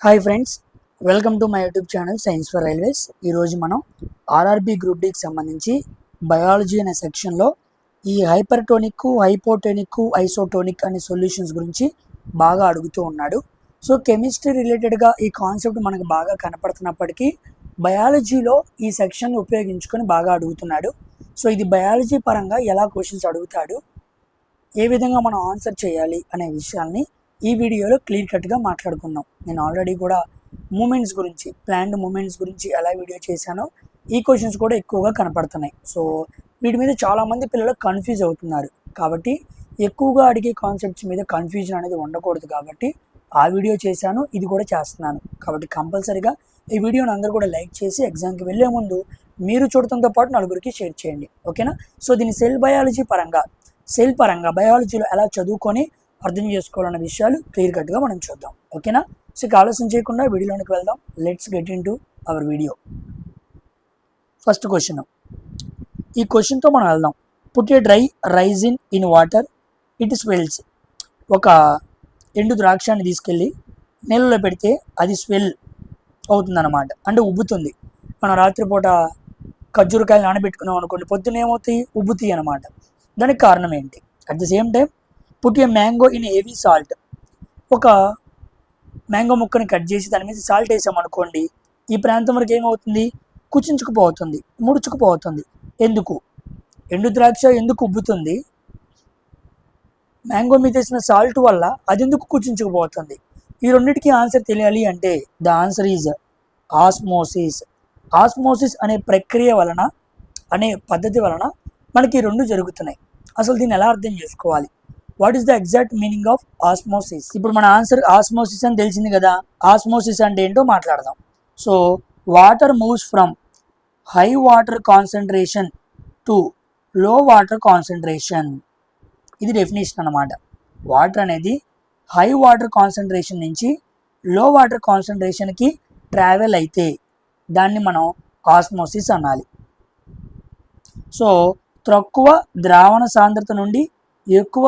Hi friends, welcome to my YouTube channel science for railways. ఈరోజు మనం RRB group డికి సంబంధించి biology అనే సెక్షన్లో ఈ హైపర్టోనిక్, హైపోటోనిక్, ఐసోటోనిక్ అనే సొల్యూషన్స్ గురించి బాగా అడుగుతూ ఉన్నాడు. సో కెమిస్ట్రీ రిలేటెడ్గా ఈ కాన్సెప్ట్ మనకు బాగా కనపడుతున్నప్పటికీ బయాలజీలో ఈ సెక్షన్ ఉపయోగించుకొని బాగా అడుగుతున్నాడు. సో ఇది బయాలజీ పరంగా ఎలా క్వశ్చన్స్ అడుగుతాడు, ఏ విధంగా మనం ఆన్సర్ చేయాలి అనే విషయాల్ని ఈ వీడియోలో క్లియర్ కట్గా మాట్లాడుకుందాం. నేను ఆల్రెడీ కూడా మూమెంట్స్ గురించి, ప్లాన్డ్ మూమెంట్స్ గురించి ఎలా వీడియో చేశానో ఈ క్వశ్చన్స్ కూడా ఎక్కువగా కనపడుతున్నాయి. సో వీటి మీద చాలామంది పిల్లలు కన్ఫ్యూజ్ అవుతున్నారు. కాబట్టి ఎక్కువగా అడిగే కాన్సెప్ట్స్ మీద కన్ఫ్యూజన్ అనేది ఉండకూడదు కాబట్టి ఆ వీడియో చేశాను, ఇది కూడా చేస్తున్నాను. కాబట్టి కంపల్సరీగా ఈ వీడియోని అందరూ కూడా లైక్ చేసి ఎగ్జామ్కి వెళ్ళే ముందు మీరు చూడటంతో పాటు నలుగురికి షేర్ చేయండి, ఓకేనా? సో దీని సెల్ పరంగా బయాలజీలో ఎలా చదువుకొని అర్థం చేసుకోవాలన్న విషయాలు క్లియర్ కట్గా మనం చూద్దాం, ఓకేనా? సో ఇక ఆలోచన చేయకుండా వీడియోలోనికి వెళ్దాం. Let's get in to our video. First question, ఈ క్వశ్చన్తో మనం వెళ్దాం. Put a dry raisin in water, it swells. ఒక ఎండు ద్రాక్షాన్ని తీసుకెళ్ళి నీళ్ళలో పెడితే అది స్వెల్ అవుతుందన్నమాట, అంటే ఉబ్బుతుంది. మనం రాత్రిపూట ఖర్జూరకాయలు నానబెట్టుకున్నాం అనుకోండి, పొద్దున్న ఏమవుతాయి? ఉబ్బుతాయి అనమాట. దానికి కారణం ఏంటి? At the same time put a mango in heavy salt. ఒక మ్యాంగో ముక్కని కట్ చేసి దాని మీద సాల్ట్ వేసామనుకోండి, ఈ ప్రాంతం వరకు ఏమవుతుంది? కుచించుకుపోతుంది, ముడుచుకుపోతుంది. ఎందుకు? ఎండు ద్రాక్ష ఎందుకు ఉబ్బుతుంది? మ్యాంగో మీద వేసిన సాల్ట్ వల్ల అది ఎందుకు కుచించుకుపోతుంది? ఈ రెండింటికి ఆన్సర్ తెలియాలి అంటే the answer is osmosis. Osmosis అనే ప్రక్రియ వలన, అనే పద్ధతి వలన మనకి రెండు జరుగుతున్నాయి. అసలు దీన్ని ఎలా అర్థం చేసుకోవాలి? What is the exact meaning of osmosis? ఇప్పుడు మన ఆన్సర్ ఆస్మోసిస్ అని తెలిసింది కదా. ఆస్మోసిస్ అంటే ఏంటో మాట్లాడదాం. So water moves from high water concentration to లో వాటర్ కాన్సన్ట్రేషన్. ఇది డెఫినేషన్ అన్నమాట. వాటర్ అనేది హై వాటర్ కాన్సన్ట్రేషన్ నుంచి లో వాటర్ కాన్సన్ట్రేషన్కి ట్రావెల్ అయితే దాన్ని మనం ఆస్మోసిస్ అనాలి. సో తక్కువ ద్రావణ సాంద్రత నుండి ఎక్కువ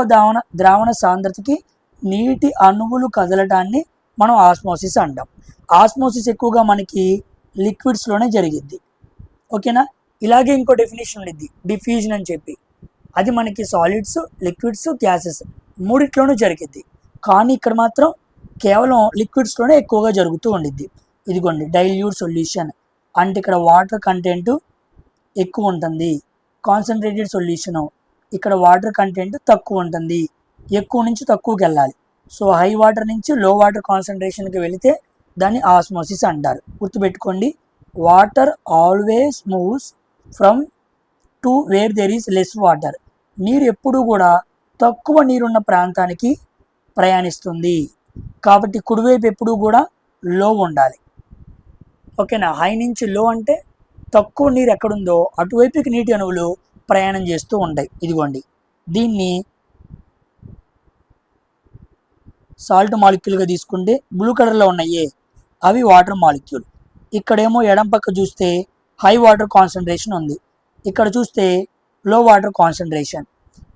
ద్రావణ సాంద్రతకి నీటి అణువులు కదలటాన్ని మనం ఆస్మోసిస్ అంటాం. ఆస్మోసిస్ ఎక్కువగా మనకి లిక్విడ్స్లోనే జరిగిద్ది, ఓకేనా? ఇలాగే ఇంకో డెఫినేషన్ ఉండిద్ది, డిఫ్యూజన్ అని చెప్పి. అది మనకి సాలిడ్స్, లిక్విడ్స్, గ్యాసెస్ మూడిట్లోనూ జరిగిద్ది. కానీ ఇక్కడ మాత్రం కేవలం లిక్విడ్స్లోనే ఎక్కువగా జరుగుతూ ఉండిద్ది. ఇదిగోండి డైల్యూట్ సొల్యూషన్ అంటే ఇక్కడ వాటర్ కంటెంట్ ఎక్కువ ఉంటుంది. కాన్సన్ట్రేటెడ్ సొల్యూషను, ఇక్కడ వాటర్ కంటెంట్ తక్కువ ఉంటుంది. ఎక్కువ నుంచి తక్కువకి వెళ్ళాలి. సో హై వాటర్ నుంచి లో వాటర్ కాన్సన్ట్రేషన్కి వెళితే దాన్ని ఆస్మోసిస్ అంటారు. గుర్తుపెట్టుకోండి, water always moves from to where there is less water. నీరు ఎప్పుడు కూడా తక్కువ నీరున్న ప్రాంతానికి ప్రయాణిస్తుంది. కాబట్టి కుడివైపు ఎప్పుడు కూడా లో ఉండాలి, ఓకేనా? హై నుంచి లో అంటే తక్కువ నీరు ఎక్కడుందో అటువైపుకి నీటి అణువులు ప్రయాణం చేస్తూ ఉంటాయి. ఇదిగోండి దీన్ని సాల్ట్ మాలిక్యూల్గా తీసుకుంటే బ్లూ కలర్లో ఉన్నాయే అవి వాటర్ మాలిక్యూల్. ఇక్కడేమో ఎడం పక్క చూస్తే హై వాటర్ కాన్సన్ట్రేషన్ ఉంది, ఇక్కడ చూస్తే లో వాటర్ కాన్సన్ట్రేషన్.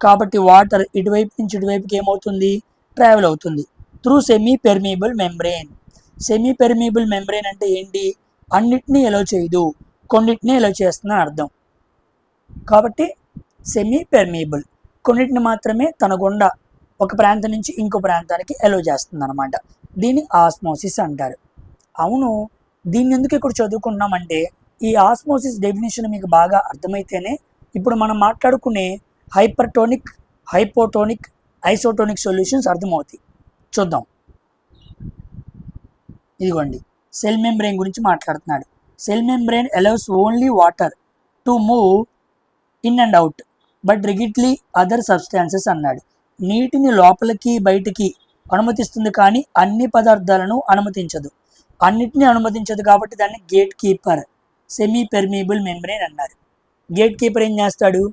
కాబట్టి వాటర్ ఇటువైపు నుంచి ఇటువైపుకి ఏమవుతుంది? ట్రావెల్ అవుతుంది through semi permeable membrane. Semi permeable membrane అంటే ఏంటి? అన్నిటినీ ఎలో చేయదు, కొన్నిటిని ఎలో చేస్తుందని అర్థం. కాబట్టి సెమీ పెర్మియబుల్, కొన్నిటిని మాత్రమే తన గుండా ఒక ప్రాంతం నుంచి ఇంకో ప్రాంతానికి ఎలో చేస్తుంది అనమాట. దీన్ని ఆస్మోసిస్ అంటారు. అవును, దీన్ని ఎందుకు ఇక్కడ చదువుకున్నామంటే ఈ ఆస్మోసిస్ డెఫినేషన్ మీకు బాగా అర్థమైతేనే ఇప్పుడు మనం మాట్లాడుకునే హైపర్టోనిక్, హైపోటోనిక్, ఐసోటోనిక్ సొల్యూషన్స్ అర్థమవుతాయి. చూద్దాం. ఇదిగోండి సెల్ మెంబ్రెయిన్ గురించి మాట్లాడుతున్నాడు. Cell membrane allows only water to move in and out but rigidly other substances అన్నాడు. నీటిని లోపలికి బయటికి అనుమతిస్తుంది కానీ అన్ని పదార్థాలను అనుమతించదు. అన్నిటినీ అనుమతించదు కాబట్టి దాన్ని gate keeper, semi permeable membrane అన్నారు. గేట్ కీపర్ ఏం చేస్తాడు?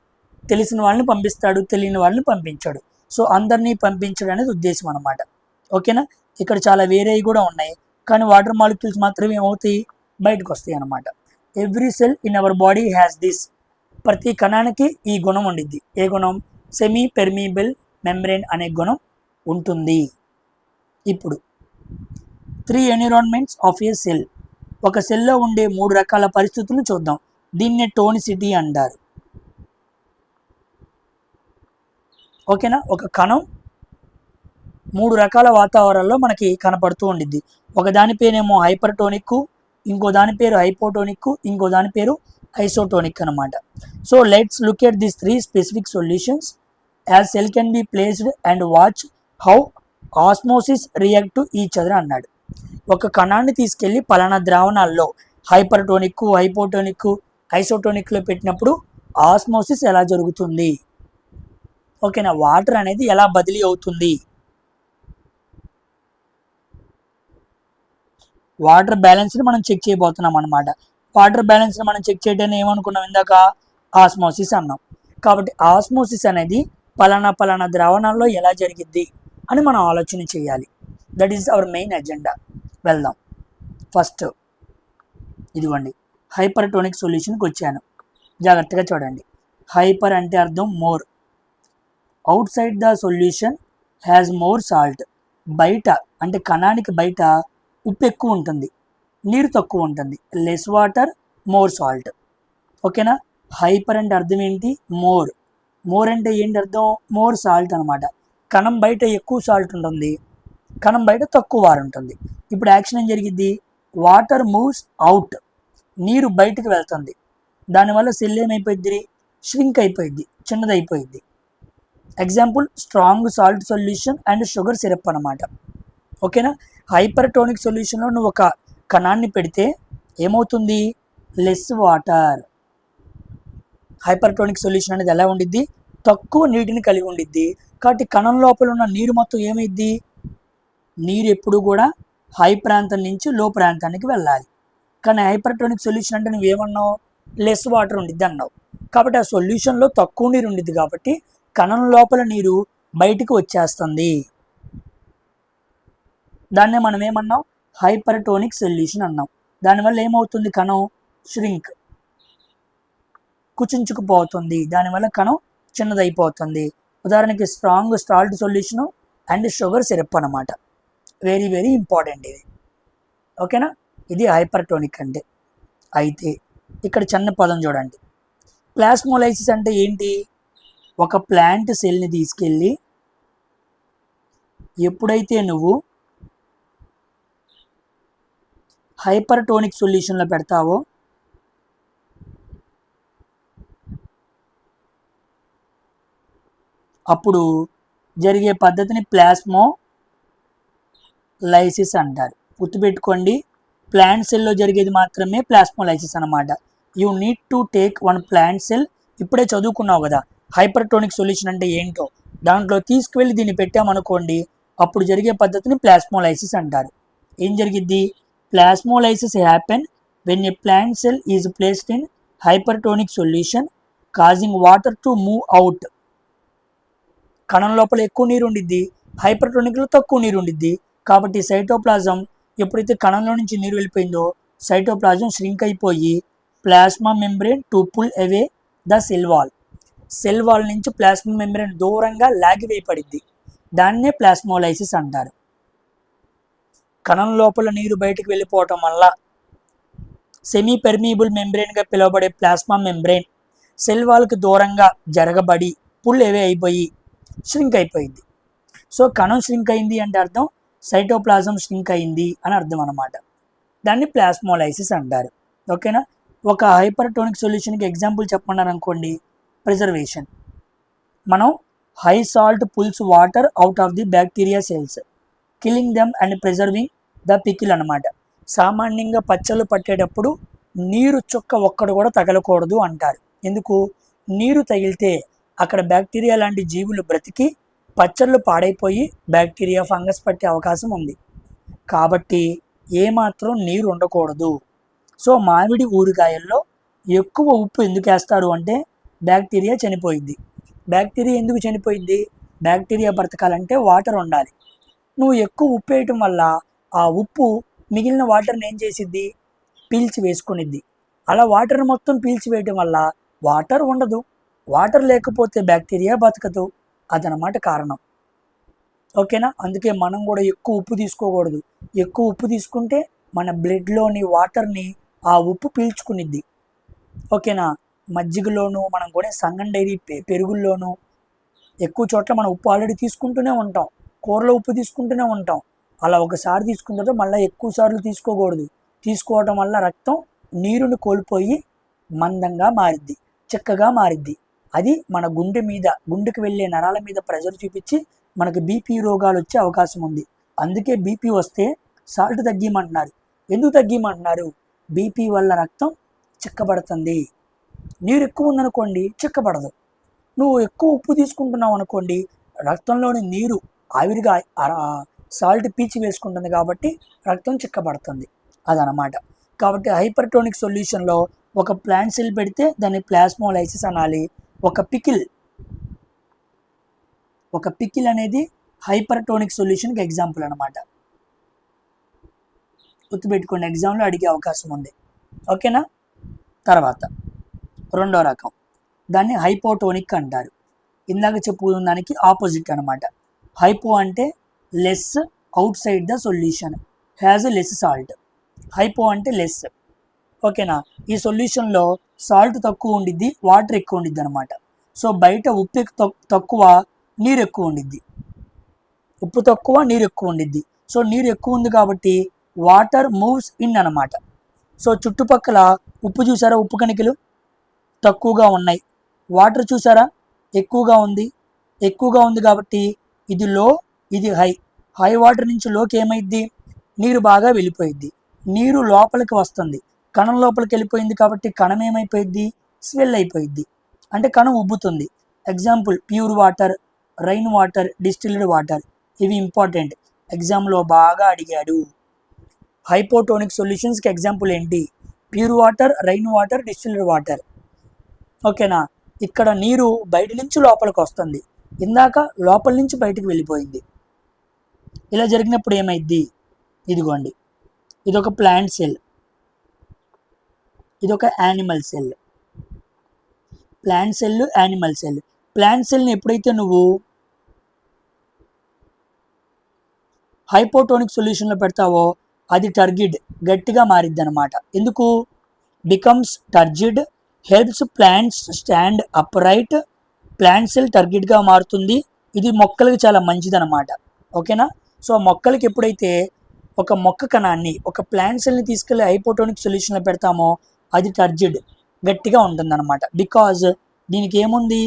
తెలిసిన వాళ్ళని పంపిస్తాడు, తెలియని వాళ్ళని పంపించాడు. సో అందరినీ పంపించడం అనేది ఉద్దేశం అనమాట, ఓకేనా? ఇక్కడ చాలా వేరేవి కూడా ఉన్నాయి, కానీ వాటర్ మాలిక్యూల్స్ మాత్రమే ఏమవుతాయి? బయటకు వస్తాయి అన్నమాట. Every cell in our body has this. ప్రతి కణానికి ఈ గుణం ఉండిద్ది. ఏ గుణం? సెమీ పెర్మియబుల్ మెంబ్రెయిన్ అనే గుణం ఉంటుంది. ఇప్పుడు 3 ఎన్విరాన్మెంట్స్ ఆఫ్ ఏ సెల్. ఒక సెల్లో ఉండే 3 రకాల పరిస్థితులను చూద్దాం. దీన్నే టోనిసిటీ అంటారు. ఓకేనా. ఒక కణం 3 రకాల వాతావరణంలో మనకి కనపడుతూ ఉండిద్ది. ఒక దాని పేరేమో హైపర్టోనిక్, ఇంకో దాని పేరు హైపోటోనిక్, ఇంకో దాని పేరు ఐసోటోనిక్ అనమాట. So let's look at these 3 specific solutions as cell can be placed and watch how osmosis react to each other అన్నాడు. ఒక కణాన్ని తీసుకెళ్ళి పలానా ద్రావణాల్లో హైపర్టోనిక్, హైపోటోనిక్, ఐసోటోనిక్లో పెట్టినప్పుడు ఆస్మోసిస్ ఎలా జరుగుతుంది, ఓకేనా, వాటర్ అనేది ఎలా బదిలీ అవుతుంది, వాటర్ బ్యాలెన్స్ని మనం చెక్ చేయబోతున్నాం అనమాట. వాటర్ బ్యాలెన్స్ని మనం చెక్ చేయడానికి ఏమనుకున్నాం ఇందాక, ఆస్మోసిస్ అన్నాం. కాబట్టి ఆస్మోసిస్ అనేది పలానా ద్రావణాల్లో ఎలా జరిగిద్ది అని మనం ఆలోచన చేయాలి. That is our main agenda. వెళ్దాం. ఫస్ట్ ఇదిగోండి హైపర్టోనిక్ సొల్యూషన్కి వచ్చాను. జాగ్రత్తగా చూడండి. హైపర్ అంటే అర్థం more. Out side the solution has more salt. బయట అంటే కణానికి బయట ఉప్పు ఎక్కువ ఉంటుంది, నీరు తక్కువ ఉంటుంది. Less water more salt. ఓకేనా. హైపర్ అంటే అర్థం ఏంటి, మోర్. మోర్ అంటే ఏంటి అర్థం, మోర్ సాల్ట్ అనమాట. కణం బయట ఎక్కువ సాల్ట్ ఉంటుంది, కణం బయట తక్కువ వాటర్ ఉంటుంది. ఇప్పుడు యాక్షన్ ఏం జరిగిద్ది, వాటర్ మూవ్స్ అవుట్, నీరు బయటకు వెళ్తుంది. దానివల్ల సెల్ ఏమైపోయింది, ష్రింక్ అయిపోయింది, చిన్నదైపోయింది. Example strong salt solution and sugar syrup అనమాట. ఓకేనా. హైపర్టోనిక్ సొల్యూషన్లో నువ్వు ఒక కణాన్ని పెడితే ఏమవుతుంది, లెస్ వాటర్. హైపర్టోనిక్ సొల్యూషన్ అనేది ఎలా ఉండిద్ది, తక్కువ నీటిని కలిగి ఉండిద్ది. కాబట్టి కణం లోపల ఉన్న నీరు మొత్తం ఏమైద్ది, నీరు ఎప్పుడు కూడా హై ప్రాంతం నుంచి లో ప్రాంతానికి వెళ్ళాలి. కానీ హైపర్టోనిక్ సొల్యూషన్ అంటే నువ్వేమన్నావు, లెస్ వాటర్ ఉండిద్ది అన్నావు. కాబట్టి ఆ సొల్యూషన్లో తక్కువ నీరు ఉండిద్ది కాబట్టి కణం లోపల నీరు బయటికి వచ్చేస్తుంది. దాన్నే మనం ఏమన్నాం, హైపర్టోనిక్ సొల్యూషన్ అన్నాం. దానివల్ల ఏమవుతుంది, కణం ష్రింక్, కుచించుకుపోతుంది. దానివల్ల కణం చిన్నదైపోతుంది. ఉదాహరణకి strong salt solution and sugar syrup అనమాట. వెరీ వెరీ ఇంపార్టెంట్ ఇది. ఓకేనా. ఇది హైపర్టోనిక్ అంటే. అయితే ఇక్కడ చిన్న పదం చూడండి, ప్లాస్మోలైసిస్ అంటే ఏంటి, ఒక ప్లాంట్ సెల్ని తీసుకెళ్ళి ఎప్పుడైతే నువ్వు హైపర్టోనిక్ సొల్యూషన్లో పెడతావో అప్పుడు జరిగే పద్ధతిని ప్లాస్మోలైసిస్ అంటారు. గుర్తుపెట్టుకోండి, ప్లాంట్ సెల్లో జరిగేది మాత్రమే ప్లాస్మోలైసిస్ అనమాట. You need to take one plant cell. ఇప్పుడే చదువుకున్నావు కదా హైపర్టోనిక్ సొల్యూషన్ అంటే ఏంటో, దాంట్లో తీసుకువెళ్ళి దీన్ని పెట్టామనుకోండి, అప్పుడు జరిగే పద్ధతిని ప్లాస్మోలైసిస్ అంటారు. ఏం జరిగిద్ది, plasmolysis happen when a plant cell is placed in hypertonic solution causing water to move out. కణం లోపల ఎక్కువ నీరు ఉండిద్ది, హైపర్టోనిక్లో తక్కువ నీరు ఉండిద్ది. కాబట్టి సైటోప్లాజం ఎప్పుడైతే కణంలో నుంచి నీరు వెళ్ళిపోయిందో సైటోప్లాజం ష్రింక్ అయిపోయి plasma membrane to pull away the cell wall. Cell wall నుంచి ప్లాస్మా మెంబ్రేన్ దూరంగా లాగివేయబడిద్ది. దాన్నే ప్లాస్మోలైసిస్ అంటారు. కణం లోపల నీరు బయటకు వెళ్ళిపోవటం వల్ల సెమీ పెర్మియబుల్ మెంబ్రేన్గా పిలువబడే ప్లాస్మా మెంబ్రేన్ సెల్ వాల్కి దూరంగా జరగబడి పుల్ అవే అయిపోయి ష్రింక్ అయిపోయింది. సో కణం ష్రింక్ అయింది అంటే అర్థం సైటోప్లాజం ష్రింక్ అయింది అని అర్థం అనమాట. దాన్ని ప్లాస్మోలైసిస్ అంటారు. ఓకేనా. ఒక హైపర్టోనిక్ సొల్యూషన్కి ఎగ్జాంపుల్ చెప్పమన్నారు అనుకోండి, ప్రిజర్వేషన్. మనం high salt pulls water out of the bacteria cells killing them and preserving the pickle అనమాట. సామాన్యంగా పచ్చళ్ళు పట్టేటప్పుడు నీరు చుక్క ఒక్కడు కూడా తగలకూడదు అంటారు. ఎందుకు, నీరు తగిలితే అక్కడ బ్యాక్టీరియా లాంటి జీవులు బ్రతికి పచ్చళ్ళు పాడైపోయి బ్యాక్టీరియా ఫంగస్ పట్టే అవకాశం ఉంది. కాబట్టి ఏమాత్రం నీరు ఉండకూడదు. సో మామిడి ఊరగాయల్లో ఎక్కువ ఉప్పు ఎందుకు వేస్తారు అంటే బ్యాక్టీరియా చనిపోయింది. బ్యాక్టీరియా ఎందుకు చనిపోయింది, బ్యాక్టీరియా బ్రతకాలంటే వాటర్ ఉండాలి. నువ్వు ఎక్కువ ఉప్పు వేయటం వల్ల ఆ ఉప్పు మిగిలిన వాటర్ని ఏం చేసిద్ది, పీల్చి వేసుకునిద్ది. అలా వాటర్ మొత్తం పీల్చి వేయటం వల్ల వాటర్ ఉండదు. వాటర్ లేకపోతే బ్యాక్టీరియా బతకదు. అదనమాట కారణం. ఓకేనా. అందుకే మనం కూడా ఎక్కువ ఉప్పు తీసుకోకూడదు. ఎక్కువ ఉప్పు తీసుకుంటే మన బ్లడ్లోని వాటర్ని ఆ ఉప్పు పీల్చుకునిద్ది. ఓకేనా. మజ్జిగలోను మనం కూడా సంగం డైరీ పెరుగుల్లోనూ ఎక్కువ చోట్ల మనం ఉప్పు ఆల్రెడీ తీసుకుంటూనే ఉంటాం. కూరలో ఉప్పు తీసుకుంటూనే ఉంటాం. అలా ఒకసారి తీసుకున్న తర్వాత మళ్ళీ ఎక్కువ సార్లు తీసుకోకూడదు. తీసుకోవటం వల్ల రక్తం నీరుని కోల్పోయి మందంగా మారిద్ది, చిక్కగా మారిద్ది. అది మన గుండె మీద, గుండెకి వెళ్ళే నరాల మీద ప్రెజర్ చూపించి మనకి బీపీ రోగాలు వచ్చే అవకాశం ఉంది. అందుకే బీపీ వస్తే సాల్ట్ తగ్గిమంటున్నారు. ఎందుకు తగ్గిమంటున్నారు? బీపీ వల్ల రక్తం చిక్కబడుతుంది. నీరు ఎక్కువ ఉందనుకోండి చిక్కబడదు. నువ్వు ఎక్కువ ఉప్పు తీసుకుంటున్నావు అనుకోండి, రక్తంలోని నీరు ఆవిరిగా సాల్ట్ పీచి వేసుకుంటుంది కాబట్టి రక్తం చిక్కబడుతుంది. అదనమాట. కాబట్టి హైపర్టోనిక్ సొల్యూషన్లో ఒక ప్లాంట్ సెల్ పెడితే దాన్ని ప్లాస్మోలైసిస్ అనాలి. ఒక పికిల్ అనేది హైపర్టోనిక్ సొల్యూషన్కి ఎగ్జాంపుల్ అనమాట. గుర్తుపెట్టుకోండి, ఎగ్జామ్లో అడిగే అవకాశం ఉంది. ఓకేనా. తర్వాత రెండో రకం, దాన్ని హైపోటోనిక్ అంటారు. ఇందాక చెప్పుకున్న దానికి ఆపోజిట్ అనమాట. హైపో అంటే less out side the solution, has less salt. Hypo అంటే లెస్. ఓకేనా. ఈ సొల్యూషన్లో సాల్ట్ తక్కువ ఉండిద్ది, వాటర్ ఎక్కువ ఉండిద్ది అనమాట. సో బయట ఉప్పు తక్కువ, నీరు ఎక్కువ ఉండిద్ది. ఉప్పు తక్కువ, నీరు ఎక్కువ ఉండిద్ది. సో నీరు ఎక్కువ ఉంది కాబట్టి వాటర్ మూవ్స్ ఇన్ అనమాట. సో చుట్టుపక్కల ఉప్పు చూసారా, ఉప్పు కణికలు తక్కువగా ఉన్నాయి. వాటర్ చూసారా ఎక్కువగా ఉంది. ఎక్కువగా ఉంది కాబట్టి ఇది లో, ఇది హై. హై వాటర్ నుంచి లోకి ఏమైద్ది, నీరు బాగా వెళ్ళిపోయిద్ది. నీరు లోపలికి వస్తుంది, కణం లోపలికి వెళ్ళిపోయింది కాబట్టి కణం ఏమైపోయిద్ది, స్వెల్ అయిపోయిద్ది. అంటే కణం ఉబ్బుతుంది. Example pure water, rain water, distilled water. ఇవి ఇంపార్టెంట్, ఎగ్జామ్లో బాగా అడిగాడు. హైపోటోనిక్ సొల్యూషన్స్కి ఎగ్జాంపుల్ ఏంటి? Pure water, rain water, distilled water. ఓకేనా. ఇక్కడ నీరు బయట నుంచి లోపలికి వస్తుంది, ఇందాక లోపల నుంచి బయటకు వెళ్ళిపోయింది. ఇలా జరిగినప్పుడు ఏమైద్ది, ఇదిగోండి, ఇదొక ప్లాంట్ సెల్, ఇదొక animal cell. Plant cell, animal cell. Plant సెల్ని ఎప్పుడైతే నువ్వు హైపోటోనిక్ సొల్యూషన్లో పెడతావో అది టర్గిడ్, గట్టిగా మారిద్ది అనమాట. ఎందుకు? Becomes turgid, helps plants stand upright. Plant cell టర్గిడ్గా మారుతుంది. ఇది మొక్కలకి చాలా మంచిదన్నమాట. ఓకేనా. సో మొక్కలకి ఎప్పుడైతే ఒక మొక్క కణాన్ని, ఒక ప్లాంట్ సెల్ని తీసుకెళ్ళి హైపోటోనిక్ సొల్యూషన్లో పెడతామో అది టర్జిడ్, గట్టిగా ఉంటుందన్నమాట. బికాజ్ దీనికి ఏముంది,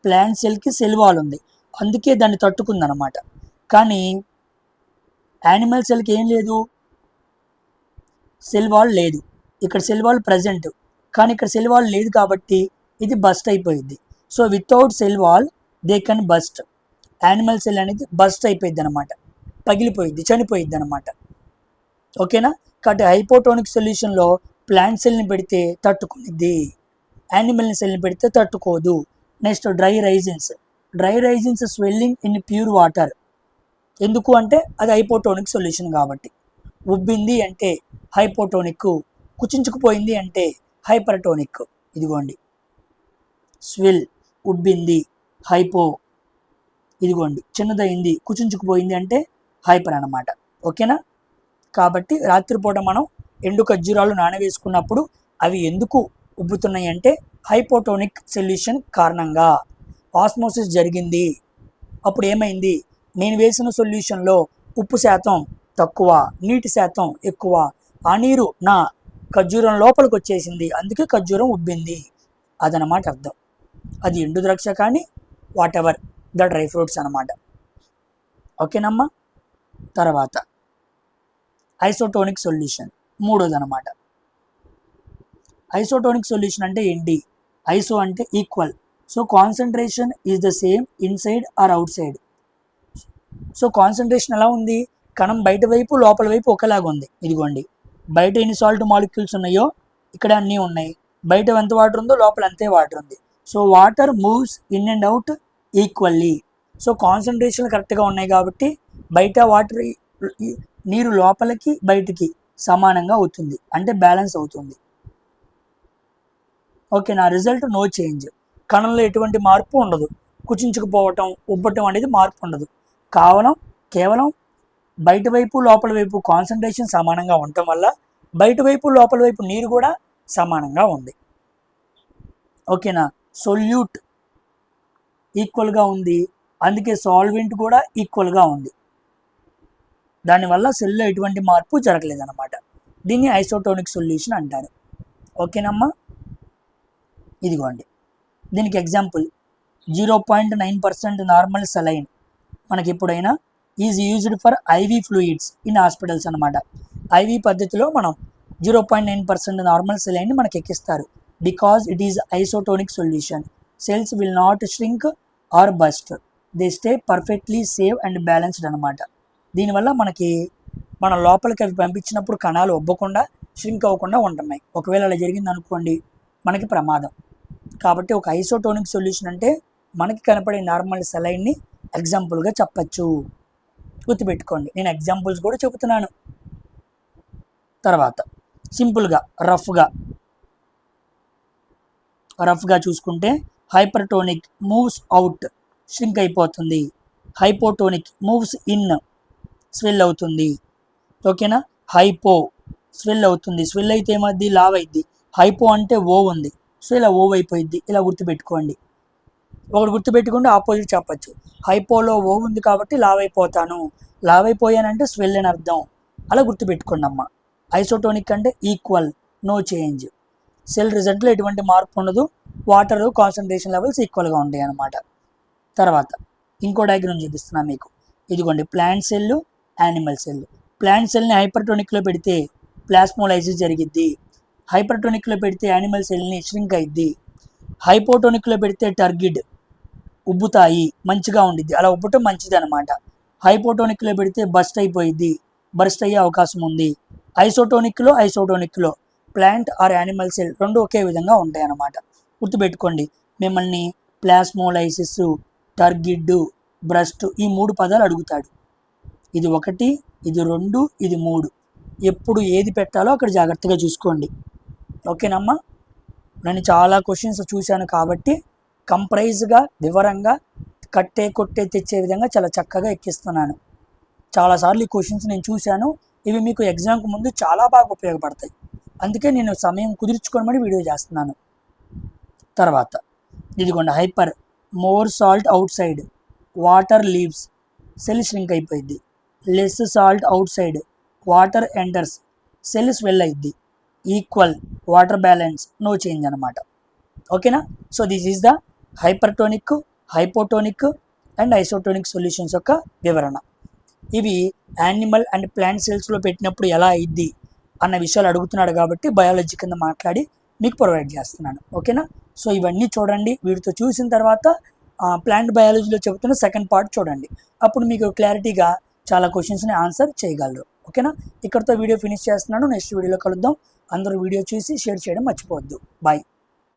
ప్లాంట్ సెల్కి సెల్ వాల్ ఉంది, అందుకే దాన్ని తట్టుకుందనమాట. కానీ యానిమల్ సెల్కి ఏం లేదు, సెల్ వాల్ లేదు. ఇక్కడ సెల్ వాల్ ప్రజెంట్, కానీ ఇక్కడ సెల్ వాల్ లేదు కాబట్టి ఇది బస్ట్ అయిపోయింది. So without cell wall they can bust. Animal cell అనేది బస్ట్ అయిపోయింది అనమాట, పగిలిపోయింది, చనిపోయింది అనమాట. ఓకేనా. కాబట్టి హైపోటోనిక్ సొల్యూషన్లో ప్లాంట్ సెల్ని పెడితే తట్టుకునిద్ది, యానిమల్ సెల్ని పెడితే తట్టుకోదు. Next dry raisins. Dry raisins swelling in pure water. ఎందుకు అంటే అది హైపోటోనిక్ సొల్యూషన్ కాబట్టి. ఉబ్బింది అంటే హైపోటోనిక్, కుచించుకుపోయింది అంటే హైపర్టోనిక్. ఇదిగోండి, స్విల్, ఉబ్బింది, హైపో. ఇదిగోండి, చిన్నదైంది, కుచించుకుపోయింది అంటే హైపర్ అన్నమాట. ఓకేనా. కాబట్టి రాత్రిపూట మనం ఎండు ఖర్జూరాలు నానవేసుకున్నప్పుడు అవి ఎందుకు ఉబ్బుతున్నాయి అంటే హైపోటోనిక్ సొల్యూషన్ కారణంగా ఆస్మోసిస్ జరిగింది. అప్పుడు ఏమైంది, నేను వేసిన సొల్యూషన్లో ఉప్పు శాతం తక్కువ, నీటి శాతం ఎక్కువ. ఆ నీరు నా ఖర్జూరం లోపలికి వచ్చేసింది, అందుకే ఖర్జూరం ఉబ్బింది. అదనమాట అర్థం. అది ఎండు ద్రాక్ష కానీ what ever the dry fruits అనమాట. ఓకేనమ్మా. తర్వాత ఐసోటోనిక్ సొల్యూషన్, మూడోది అనమాట. ఐసోటోనిక్ సొల్యూషన్ అంటే ఏంటి? ఐసో అంటే equal. So concentration is the same inside or outside. So concentration ఎలా ఉంది, కణం బయట వైపు లోపల వైపు ఒకలాగా ఉంది. ఇదిగోండి, బయట ఎన్ని సాల్ట్ మాలిక్యూల్స్ ఉన్నాయో ఇక్కడ అన్నీ ఉన్నాయి. బయట ఎంత వాటర్ ఉందో లోపల అంతే వాటర్ ఉంది. So water moves in and out equally. So concentration కరెక్ట్గా ఉన్నాయి కాబట్టి బయట వాటర్, నీరు లోపలికి బయటికి సమానంగా అవుతుంది, అంటే బ్యాలెన్స్ అవుతుంది. ఓకే, నా రిజల్ట్ నో చేంజ్. కణంలో ఎటువంటి మార్పు ఉండదు, కుచించుకుపోవటం, ఉబ్బటం అనేది మార్పు ఉండదు. కేవలం కేవలం బయట వైపు లోపల వైపు కాన్సన్ట్రేషన్ సమానంగా ఉండటం వల్ల బయట వైపు లోపల వైపు నీరు కూడా సమానంగా ఉంది. ఓకేనా. సొల్యూట్ ఈక్వల్గా ఉంది, అందుకే సాల్వెంట్ కూడా ఈక్వల్గా ఉంది. దానివల్ల సెల్లో ఎటువంటి మార్పు జరగలేదన్నమాట. దీన్ని ఐసోటోనిక్ సొల్యూషన్ అంటారు. ఓకేనమ్మా. ఇదిగోండి దీనికి ఎగ్జాంపుల్ 0.9% నార్మల్ సెలైన్ మనకి ఎప్పుడైనా is used for IV fluids in hospitals అనమాట. ఐవీ పద్ధతిలో మనం 0.9% నార్మల్ సెలైన్ని మనకి ఎక్కిస్తారు. Because it is isotonic solution, cells will not shrink or burst, they stay perfectly safe and balanced అనమాట. దీనివల్ల మనకి మన లోపలికి అవి పంపించినప్పుడు కణాలు ఒబ్బకుండా ష్రింక్ అవ్వకుండా ఉంటున్నాయి. ఒకవేళ అలా జరిగింది అనుకోండి మనకి ప్రమాదం. కాబట్టి ఒక ఐసోటోనిక్ సొల్యూషన్ అంటే మనకి కనపడే నార్మల్ సెలైన్ని ఎగ్జాంపుల్గా చెప్పచ్చు. గుర్తుపెట్టుకోండి, నేను ఎగ్జాంపుల్స్ కూడా చెబుతున్నాను. తర్వాత సింపుల్గా రఫ్గా చూసుకుంటే హైపర్టోనిక్ మూవ్స్ అవుట్, ష్రింక్ అయిపోతుంది. హైపోటోనిక్ మూవ్స్ ఇన్, స్వెల్ అవుతుంది. ఓకేనా. హైపో స్వెల్ అవుతుంది, స్వెల్ అయితే ఏమద్ది లావ్ అయింది. హైపో అంటే ఓ ఉంది, సో ఇలా ఓవ్ అయిపోయింది. ఇలా గుర్తుపెట్టుకోండి. ఒకటి గుర్తుపెట్టుకుంటే ఆపోజిట్ చెప్పచ్చు. హైపోలో ఓ ఉంది కాబట్టి లావ్ అయిపోతాను, లావ్ అయిపోయానంటే స్వెల్ అని అర్థం. అలా గుర్తుపెట్టుకోండి అమ్మ. ఐసోటోనిక్ అంటే ఈక్వల్, నో చేంజ్, సెల్ రిజల్ట్లో ఎటువంటి మార్పు ఉండదు, వాటర్ కాన్సన్ట్రేషన్ లెవెల్స్ ఈక్వల్గా ఉంటాయి అన్నమాట. తర్వాత ఇంకో డయాగ్రామ్ చూపిస్తున్నాను మీకు. ఇదిగోండి plant cell, animal cell. Plant సెల్ని హైపర్టోనిక్లో పెడితే ప్లాస్మోలైసిస్ జరిగిద్ది, హైపర్టోనిక్లో పెడితే యానిమల్ సెల్ని ష్రింక్ అయింది, హైపోటోనిక్లో పెడితే టర్గిడ్ ఉబ్బుతాయి, మంచిగా ఉండిద్ది. అలా ఉబ్బటం మంచిది అనమాట. హైపోటోనిక్లో పెడితే బస్ట్ అయిపోయిద్ది, బస్ట్ అయ్యే అవకాశం ఉంది. ఐసోటోనిక్లో ప్లాంట్ ఆర్ యానిమల్ సెల్ రెండు ఒకే విధంగా ఉంటాయి అన్నమాట. గుర్తుపెట్టుకోండి, మిమ్మల్ని ప్లాస్మోలైసిస్, టర్గిడ్, బ్రస్ట్ ఈ 3 పదాలు అడుగుతాడు. ఇది 1, ఇది 2, ఇది 3. ఎప్పుడు ఏది పెట్టాలో అక్కడ జాగ్రత్తగా చూసుకోండి. ఓకేనమ్మా. నేను చాలా క్వశ్చన్స్ చూశాను కాబట్టి కంప్రైజ్గా వివరంగా కొట్టే తెచ్చే విధంగా చాలా చక్కగా ఎక్కిస్తున్నాను. చాలాసార్లు ఈ క్వశ్చన్స్ నేను చూశాను. ఇవి మీకు ఎగ్జామ్కి ముందు చాలా బాగా ఉపయోగపడతాయి. అందుకే నేను సమయం కుదుర్చుకొని మరి వీడియో చేస్తున్నాను. తర్వాత ఇదిగోండి hyper, more salt outside, water leaves, cell shrink అయిపోయింది. Less salt outside, water enters, cell swell అయింది. Equal, water balance, no change అనమాట. ఓకేనా. So this is the hypertonic, hypotonic and isotonic solutions యొక్క వివరణ. ఇవి animal and plant సెల్స్లో పెట్టినప్పుడు ఎలా అయింది అన్న విషయాలు అడుగుతున్నాడు కాబట్టి బయాలజీ కింద మాట్లాడి మీకు ప్రొవైడ్ చేస్తున్నాను. ఓకేనా. సో ఇవన్నీ చూడండి. వీటితో చూసిన తర్వాత ప్లాంట్ బయాలజీలో చెబుతున్న సెకండ్ పార్ట్ చూడండి. అప్పుడు మీకు క్లారిటీగా చాలా క్వశ్చన్స్ని ఆన్సర్ చేయగలరు. ఓకేనా. ఇక్కడితో వీడియో ఫినిష్ చేస్తున్నాను. నెక్స్ట్ వీడియోలో కలుద్దాం. అందరూ వీడియో చూసి షేర్ చేయడం మర్చిపోవద్దు. బాయ్.